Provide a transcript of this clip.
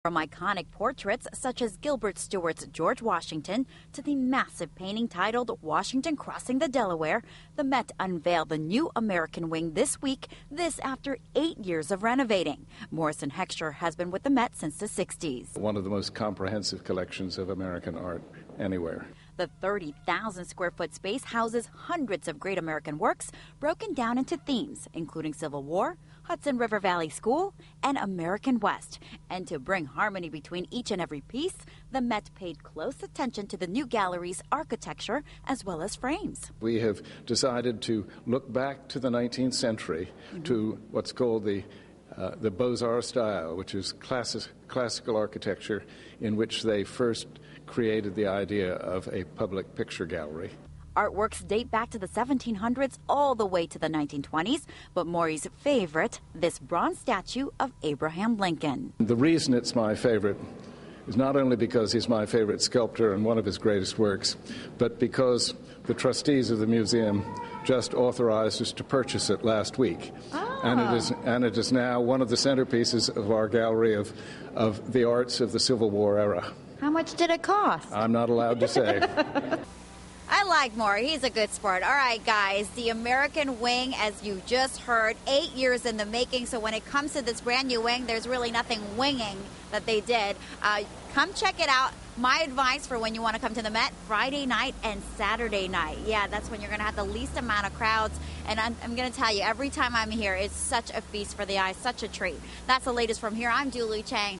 From iconic portraits such as Gilbert Stuart's George Washington to the massive painting titled Washington Crossing the Delaware, the Met unveiled the new American wing this week, this after 8 years of renovating. Morrison Heckscher has been with the Met since the 60s. One of the most comprehensive collections of American art anywhere. The 30,000 square foot space houses hundreds of great American works broken down into themes, including Civil War, Hudson River Valley School, and American West. And to bring harmony between each and every piece, the Met paid close attention to the new gallery's architecture as well as frames. We have decided to look back to the 19th century to what's called the Beaux-Arts style, which is classical architecture in which they first created the idea of a public picture gallery. Artworks date back to the 1700s all the way to the 1920s, but Maury's favorite, this bronze statue of Abraham Lincoln. The reason it's my favorite is not only because he's my favorite sculptor and one of his greatest works, but because the trustees of the museum just authorized us to purchase it last week. And it is now one of the centerpieces of our gallery of the arts of the Civil War era. How much did it cost? I'm not allowed to say. I like Maury. He's a good sport. All right, guys, the American wing, as you just heard, 8 years in the making. So when it comes to this brand new wing, there's really nothing winging that they did. Come check it out. My advice for when you want to come to the Met, Friday night and Saturday night. Yeah, that's when you're going to have the least amount of crowds. And I'm going to tell you, every time I'm here, it's such a feast for the eyes, such a treat. That's the latest from here. I'm Julie Chang.